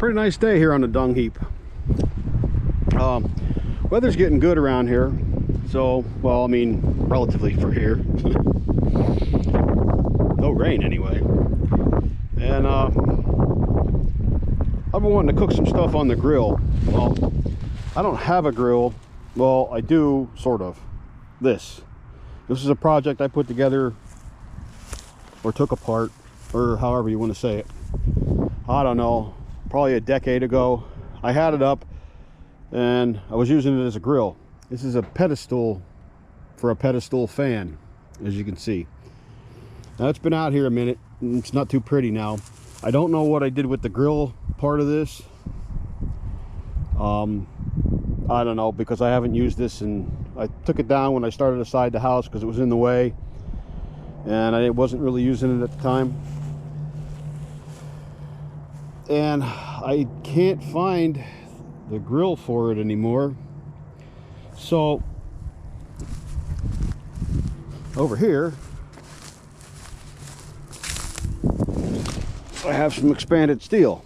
Pretty nice day here on the dung heap. Weather's getting good around here, so, well, I mean, relatively for here. No rain anyway. And I've been wanting to cook some stuff on the grill. Well, I don't have a grill. Well, I do, sort of. This is a project I put together or took apart, or however you want to say it. I don't know, probably a decade ago. I had it up and I was using it as a grill. This is a pedestal for a pedestal fan, as you can see. Now it's been out here a minute and it's not too pretty now. I don't know what I did with the grill part of this. I don't know, because I haven't used this, and I took it down when I started aside the house because it was in the way and I wasn't really using it at the time. And I can't find the grill for it anymore. So over here I have some expanded steel.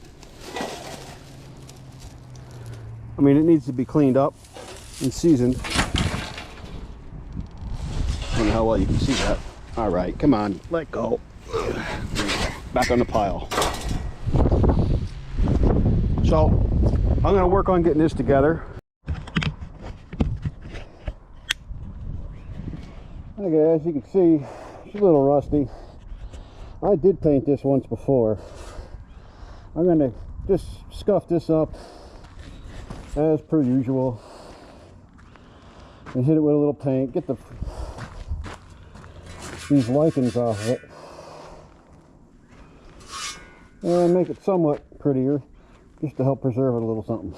I mean, it needs to be cleaned up and seasoned. I don't know how well you can see that. All right, come on, let go. Back on the pile. So I'm going to work on getting this together. Okay, as you can see, it's a little rusty. I did paint this once before. I'm going to just scuff this up as per usual and hit it with a little paint, get these lichens off of it and make it somewhat prettier, just to help preserve it a little something.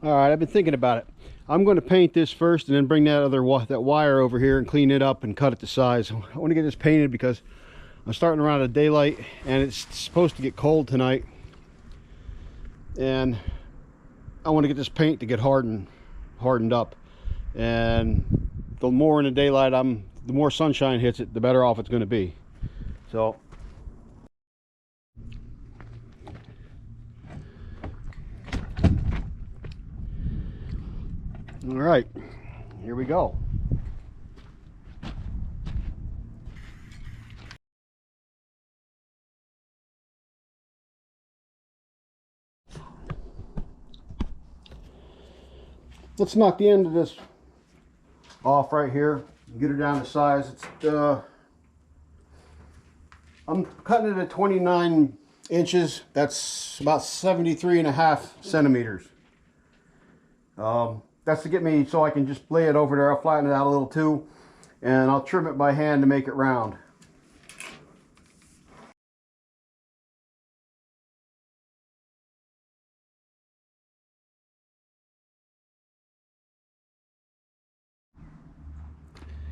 All right, I've been thinking about it. I'm going to paint this first and then bring that wire over here and clean it up and cut it to size. I want to get this painted because I'm starting around at daylight and it's supposed to get cold tonight. And I want to get this paint to get hardened up. And the more in the daylight the more sunshine hits it, the better off it's going to be. So all right, here we go. Let's knock the end of this off right here and get her down to size. I'm cutting it at 29 inches. That's about 73.5 centimeters. That's to get me so I can just lay it over there. I'll flatten it out a little too, and I'll trim it by hand to make it round.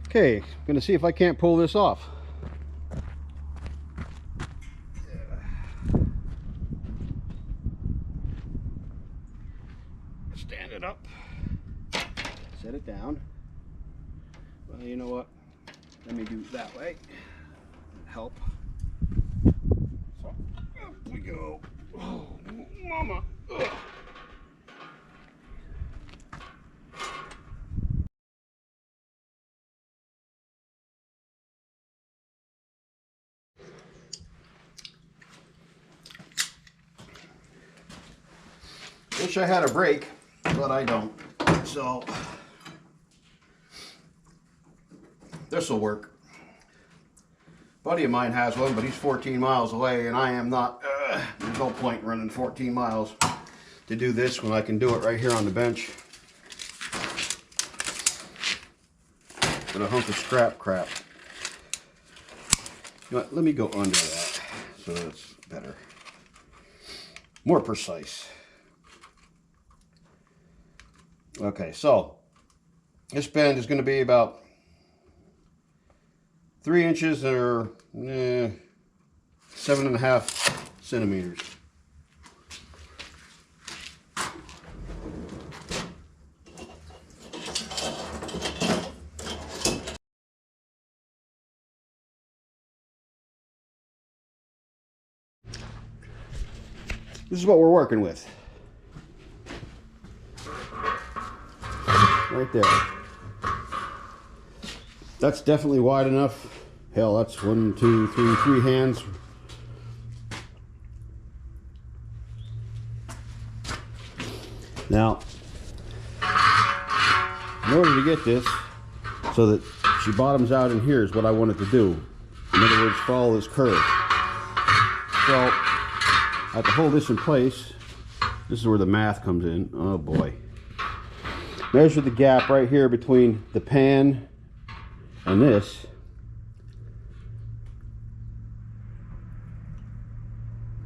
Okay, I'm gonna see if I can't pull this off. Stand it up. Set it down. Well, you know what? Let me do it that way. Help. So, up we go. Oh, mama. Ugh. Wish I had a brake, but I don't. So this will work. A buddy of mine has one, but he's 14 miles away and I am not. There's no point running 14 miles to do this when I can do it right here on the bench with a hunk of scrap crap. You know what, let me go under that so it's better, more precise. Okay, so this bend is going to be about 3 inches or 7.5 centimeters. This is what we're working with. Right there. That's definitely wide enough. Hell, that's 1, 2, 3, 3 hands. Now, in order to get this so that she bottoms out in here is what I wanted to do. In other words, follow this curve. So, I have to hold this in place. This is where the math comes in. Oh boy. Measure the gap right here between the pan and this.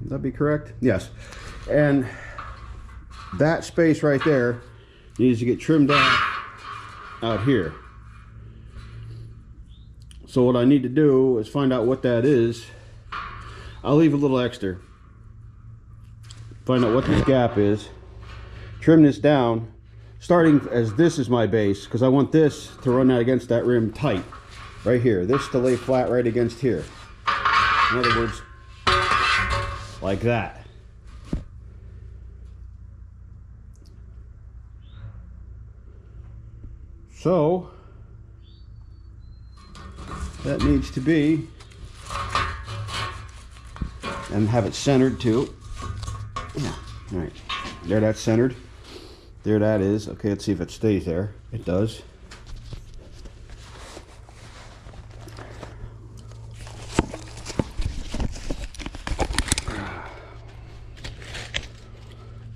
Would that be correct? Yes. And that space right there needs to get trimmed out here. So what I need to do is find out what that is. I'll leave a little extra. Find out what this gap is. Trim this down, starting as this is my base, because I want this to run out against that rim tight. Right here. This to lay flat right against here. In other words, like that. So that needs to be, and have it centered too. Yeah, all right. There, that's centered. There that is. Okay, let's see if it stays there. It does.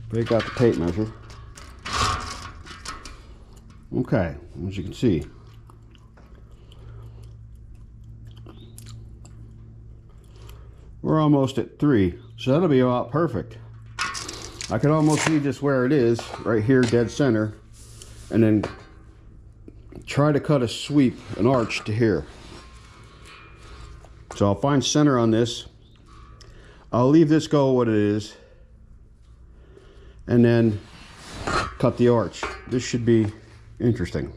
Break out the tape measure. Okay, as you can see, we're almost at 3, so that'll be about perfect. I can almost leave this where it is, right here, dead center, and then try to cut a sweep, an arch to here. So I'll find center on this. I'll leave this go what it is, and then cut the arch. This should be interesting.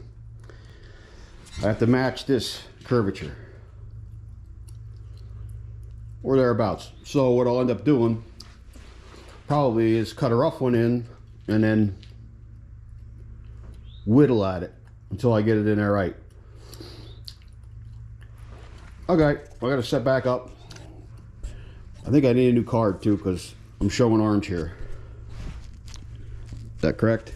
I have to match this curvature or thereabouts. So what I'll end up doing probably is cut a rough one in and then whittle at it until I get it in there right. Okay, I gotta set back up. I think I need a new card too because I'm showing orange here. Is that correct?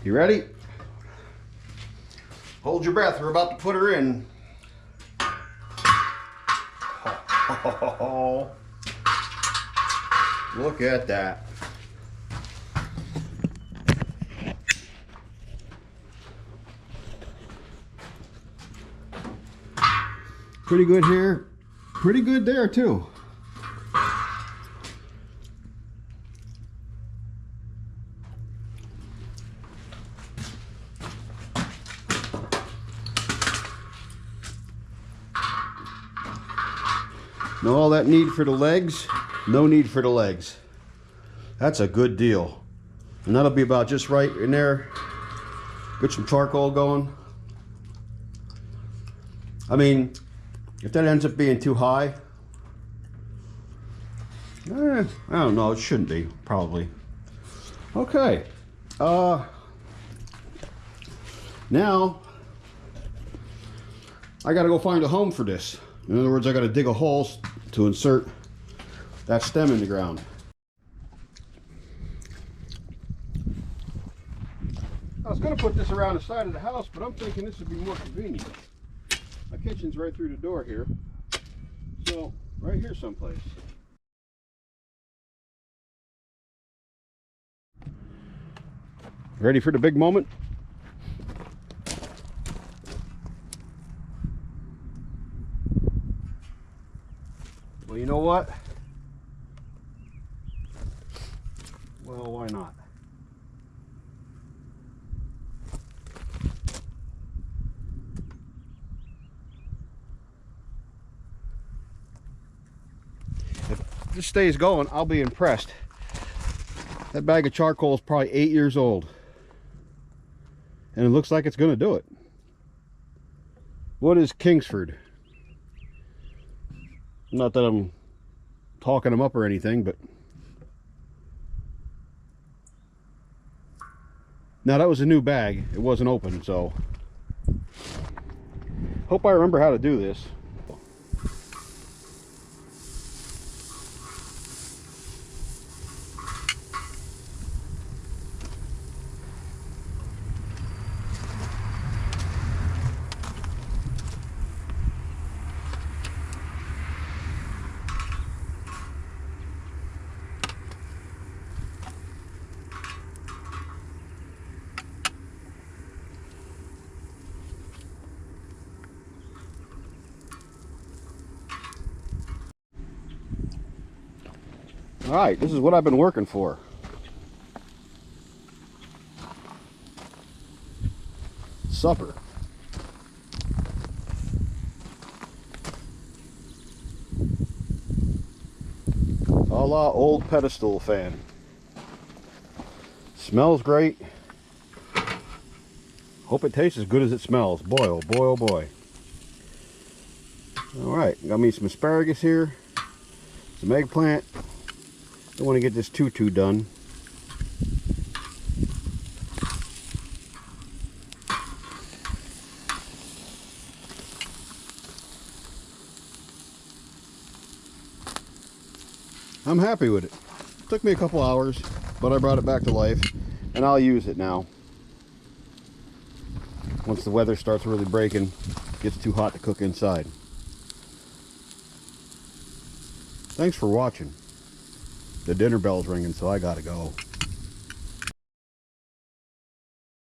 You ready? Hold your breath, we're about to put her in. Oh, look at that. Pretty good here, pretty good there too. Now all that need for the legs, no need for the legs. That's a good deal. And that'll be about just right in there. Get some charcoal going. I mean, if that ends up being too high, I don't know, it shouldn't be, probably. Okay. Now, I gotta go find a home for this. In other words, I gotta dig a hole to insert that stem in the ground. I was gonna put this around the side of the house, but I'm thinking this would be more convenient. My kitchen's right through the door here. So, right here someplace. Ready for the big moment? Well, you know what? Well, why not? If this stays going, I'll be impressed. That bag of charcoal is probably 8 years old. And it looks like it's going to do it. What is Kingsford? Not that I'm talking them up or anything, but now that was a new bag. It wasn't open, so hope I remember how to do this. All right, this is what I've been working for. Supper. A la old pedestal fan. Smells great. Hope it tastes as good as it smells. Boy, oh boy, oh boy. All right, got me some asparagus here, some eggplant. Don't want to get this too done. I'm happy with it. Took me a couple hours, but I brought it back to life, and I'll use it now. Once the weather starts really breaking, it gets too hot to cook inside. Thanks for watching. The dinner bell's ringing, so I gotta go.